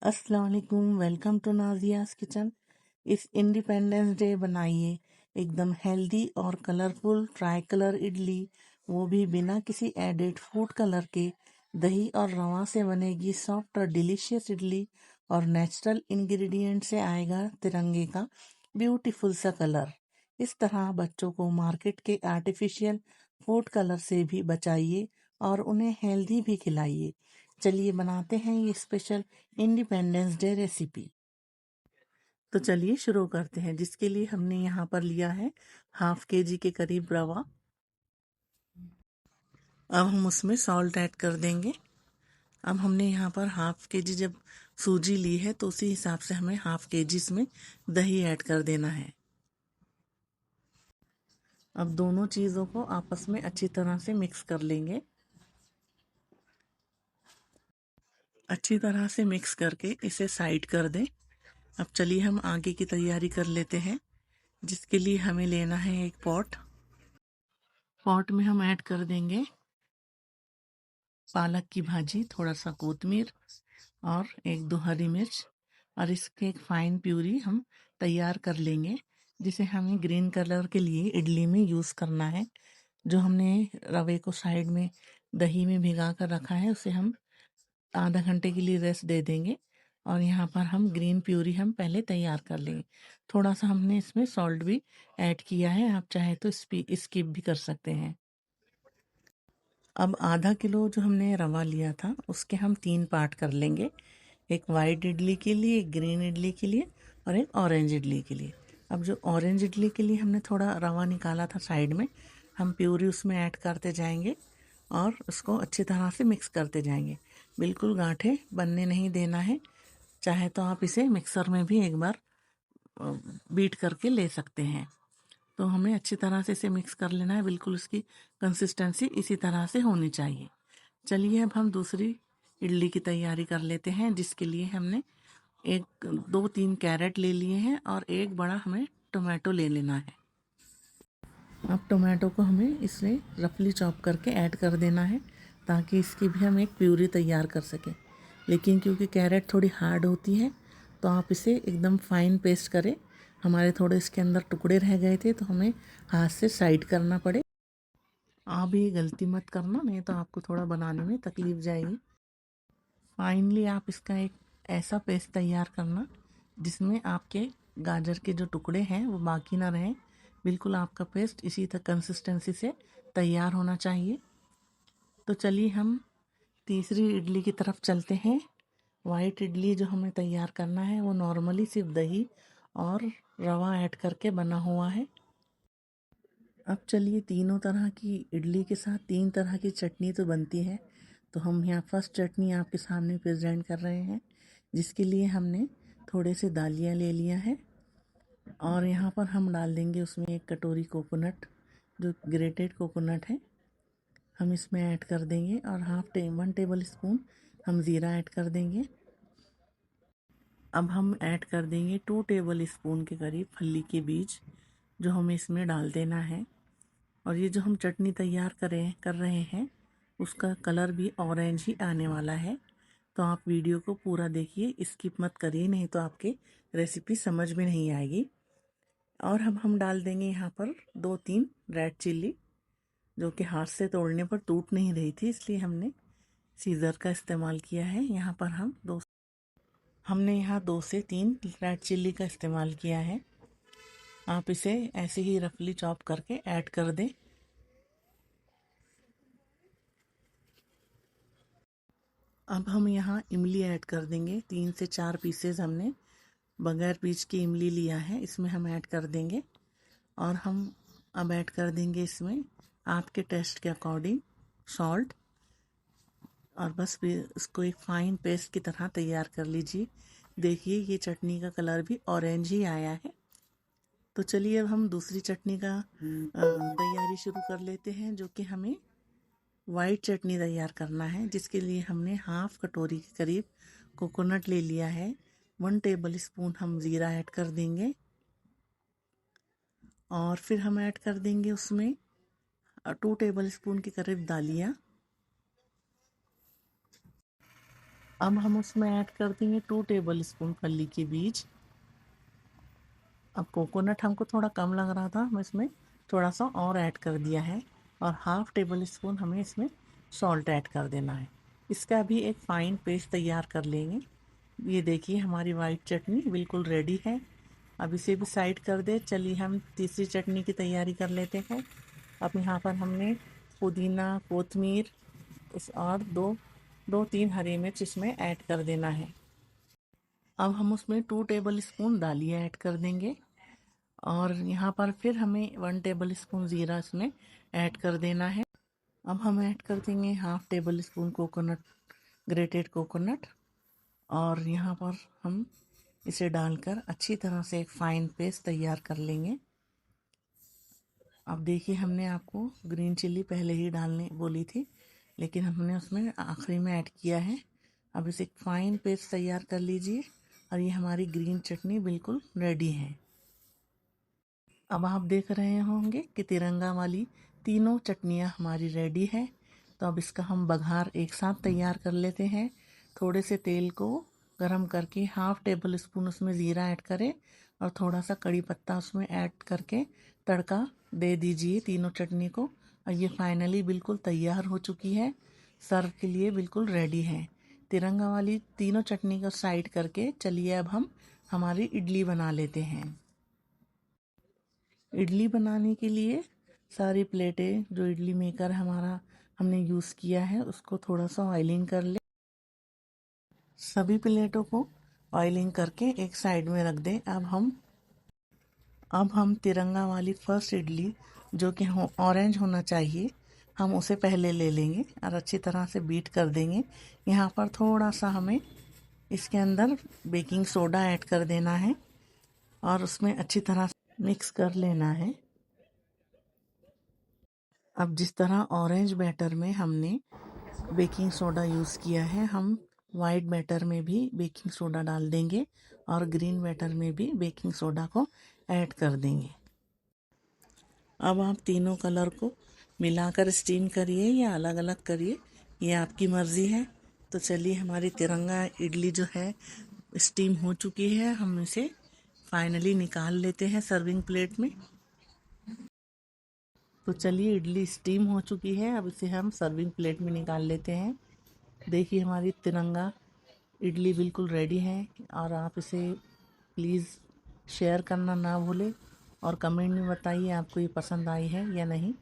अस्सलाम वालेकुम, welcome to नाजियाज़ kitchen. इस इंडिपेंडेंस डे बनाइए एकदम हेल्दी और कलरफुल ट्राई कलर इडली, वो भी बिना किसी एडेड फूड कलर के। दही और रवा से बनेगी सॉफ्ट और डिलीशियस इडली और नेचुरल इंग्रेडिएंट से आएगा तिरंगे का ब्यूटीफुल सा कलर। इस तरह बच्चों को मार्केट के आर्टिफिशियल फूड कलर से भी बचाइए और उन्हें हेल्दी भी खिलाइए। चलिए बनाते हैं ये स्पेशल इंडिपेंडेंस डे रेसिपी। तो चलिए शुरू करते हैं। जिसके लिए हमने यहाँ पर लिया है हाफ के जी के करीब रवा। अब हम उसमें सॉल्ट ऐड कर देंगे। अब हमने यहाँ पर हाफ के जी जब सूजी ली है तो उसी हिसाब से हमें हाफ के जी इसमें दही ऐड कर देना है। अब दोनों चीज़ों को आपस में अच्छी तरह से मिक्स कर लेंगे। अच्छी तरह से मिक्स करके इसे साइड कर दें। अब चलिए हम आगे की तैयारी कर लेते हैं। जिसके लिए हमें लेना है एक पॉट। पॉट में हम ऐड कर देंगे पालक की भाजी, थोड़ा सा कोतमीर और एक दो हरी मिर्च, और इसके एक फाइन प्यूरी हम तैयार कर लेंगे, जिसे हमें ग्रीन कलर के लिए इडली में यूज़ करना है। जो हमने रवे को साइड में दही में भिगा कर रखा है उसे हम आधा घंटे के लिए रेस्ट दे देंगे, और यहाँ पर हम ग्रीन प्यूरी हम पहले तैयार कर लेंगे। थोड़ा सा हमने इसमें सॉल्ट भी ऐड किया है, आप चाहे तो स्किप भी कर सकते हैं। अब आधा किलो जो हमने रवा लिया था उसके हम 3 पार्ट कर लेंगे। एक वाइट इडली के लिए, एक ग्रीन इडली के लिए और एक ऑरेंज इडली के लिए। अब जो ऑरेंज इडली के लिए हमने थोड़ा रवा निकाला था साइड में, हम प्यूरी उसमें ऐड करते जाएंगे और उसको अच्छी तरह से मिक्स करते जाएंगे। बिल्कुल गांठें बनने नहीं देना है। चाहे तो आप इसे मिक्सर में भी एक बार बीट करके ले सकते हैं। तो हमें अच्छी तरह से इसे मिक्स कर लेना है। बिल्कुल इसकी कंसिस्टेंसी इसी तरह से होनी चाहिए। चलिए अब हम दूसरी इडली की तैयारी कर लेते हैं। जिसके लिए हमने एक 2-3 कैरेट ले लिए हैं और एक बड़ा हमें टोमेटो ले लेना है। अब टोमेटो को हमें इसमें रफली चॉप करके ऐड कर देना है, ताकि इसकी भी हम एक प्यूरी तैयार कर सकें। लेकिन क्योंकि कैरेट थोड़ी हार्ड होती है तो आप इसे एकदम फाइन पेस्ट करें। हमारे थोड़े इसके अंदर टुकड़े रह गए थे तो हमें हाथ से साइड करना पड़े। आप ये गलती मत करना, नहीं तो आपको थोड़ा बनाने में तकलीफ जाएगी। फाइनली आप इसका एक ऐसा पेस्ट तैयार करना जिसमें आपके गाजर के जो टुकड़े हैं वो बाकी ना रहें। बिल्कुल आपका पेस्ट इसी तक कंसिस्टेंसी से तैयार होना चाहिए। तो चलिए हम तीसरी इडली की तरफ चलते हैं। वाइट इडली जो हमें तैयार करना है वो नॉर्मली सिर्फ दही और रवा ऐड करके बना हुआ है। अब चलिए तीनों तरह की इडली के साथ 3 तरह की चटनी तो बनती है। तो हम यहाँ फर्स्ट चटनी आपके सामने प्रेजेंट कर रहे हैं। जिसके लिए हमने थोड़े से दालिया ले लिया है और यहाँ पर हम डाल देंगे उसमें एक कटोरी कोकोनट, जो ग्रेटेड कोकोनट है हम इसमें ऐड कर देंगे, और 1 टेबल स्पून हम ज़ीरा ऐड कर देंगे। अब हम ऐड कर देंगे 2 टेबल स्पून के करीब फली के बीज, जो हमें इसमें डाल देना है। और ये जो हम चटनी तैयार कर रहे हैं उसका कलर भी ऑरेंज ही आने वाला है। तो आप वीडियो को पूरा देखिए, स्किप मत करिए, नहीं तो आपके रेसिपी समझ में नहीं आएगी। और अब हम डाल देंगे यहाँ पर 2-3 रेड चिल्ली, जो कि हाथ से तोड़ने पर टूट नहीं रही थी, इसलिए हमने सीज़र का इस्तेमाल किया है। यहाँ पर हमने यहाँ 2 से 3 रेड चिल्ली का इस्तेमाल किया है। आप इसे ऐसे ही रफली चॉप करके ऐड कर दें। अब हम यहाँ इमली ऐड कर देंगे। 3 से 4 पीसेज हमने बगैर बीज की इमली लिया है, इसमें हम ऐड कर देंगे। और हम अब ऐड कर देंगे इसमें आपके टेस्ट के अकॉर्डिंग सॉल्ट। और बस फिर इसको एक फाइन पेस्ट की तरह तैयार कर लीजिए। देखिए ये चटनी का कलर भी ऑरेंज ही आया है। तो चलिए अब हम दूसरी चटनी का तैयारी शुरू कर लेते हैं, जो कि हमें वाइट चटनी तैयार करना है। जिसके लिए हमने हाफ कटोरी के करीब कोकोनट ले लिया है। 1 टेबल स्पून हम ज़ीरा ऐड कर देंगे, और फिर हम ऐड कर देंगे उसमें 2 टेबल स्पून के करीब दालिया। अब हम उसमें ऐड कर देंगे 2 टेबल स्पून फली के बीज। अब कोकोनट हमको थोड़ा कम लग रहा था, हम इसमें थोड़ा सा और ऐड कर दिया है। और हाफ़ टेबल स्पून हमें इसमें सॉल्ट ऐड कर देना है। इसका भी एक फ़ाइन पेस्ट तैयार कर लेंगे। ये देखिए हमारी वाइट चटनी बिल्कुल रेडी है। अब इसे भी साइड कर दे। चलिए हम तीसरी चटनी की तैयारी कर लेते हैं। अब यहाँ पर हमने पुदीना, कोतमीर और दो तीन हरी मिर्च इसमें ऐड कर देना है। अब हम उसमें 2 टेबल स्पून दालिया ऐड कर देंगे। और यहाँ पर फिर हमें 1 टेबल स्पून ज़ीरा इसमें ऐड कर देना है। अब हम ऐड कर देंगे half tablespoon coconut, grated coconut. और यहाँ पर हम इसे डालकर अच्छी तरह से एक फ़ाइन पेस्ट तैयार कर लेंगे। अब देखिए हमने आपको ग्रीन चिल्ली पहले ही डालने बोली थी, लेकिन हमने उसमें आखिरी में ऐड किया है। अब इसे एक फ़ाइन पेस्ट तैयार कर लीजिए और ये हमारी ग्रीन चटनी बिल्कुल रेडी है। अब आप देख रहे होंगे कि तिरंगा वाली तीनों चटनियाँ हमारी रेडी है। तो अब इसका हम बघार एक साथ तैयार कर लेते हैं। थोड़े से तेल को गरम करके हाफ़ टेबल स्पून उसमें ज़ीरा ऐड करें और थोड़ा सा कड़ी पत्ता उसमें ऐड करके तड़का दे दीजिए तीनों चटनी को। और ये फाइनली बिल्कुल तैयार हो चुकी है, सर्व के लिए बिल्कुल रेडी है। तिरंगा वाली तीनों चटनी को साइड करके चलिए अब हम हमारी इडली बना लेते हैं। इडली बनाने के लिए सारी प्लेटें जो इडली मेकर हमारा हमने यूज़ किया है उसको थोड़ा सा ऑयलिंग कर ले। सभी प्लेटों को ऑयलिंग करके एक साइड में रख दें। अब हम तिरंगा वाली फर्स्ट इडली जो कि ऑरेंज होना चाहिए, हम उसे पहले ले लेंगे और अच्छी तरह से बीट कर देंगे। यहाँ पर थोड़ा सा हमें इसके अंदर बेकिंग सोडा ऐड कर देना है और उसमें अच्छी तरह से मिक्स कर लेना है। अब जिस तरह ऑरेंज बैटर में हमने बेकिंग सोडा यूज़ किया है, हम वाइट बैटर में भी बेकिंग सोडा डाल देंगे और ग्रीन बैटर में भी बेकिंग सोडा को ऐड कर देंगे। अब आप तीनों कलर को मिलाकर स्टीम करिए या अलग अलग करिए, ये आपकी मर्ज़ी है। तो चलिए हमारी तिरंगा इडली जो है स्टीम हो चुकी है, हम इसे फाइनली निकाल लेते हैं सर्विंग प्लेट में। तो चलिए इडली स्टीम हो चुकी है, अब इसे हम सर्विंग प्लेट में निकाल लेते हैं। देखिए हमारी तिरंगा इडली बिल्कुल रेडी है और आप इसे प्लीज़ शेयर करना ना भूलें और कमेंट में बताइए आपको ये पसंद आई है या नहीं।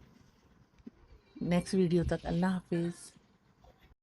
नेक्स्ट वीडियो तक अल्लाह हाफिज़।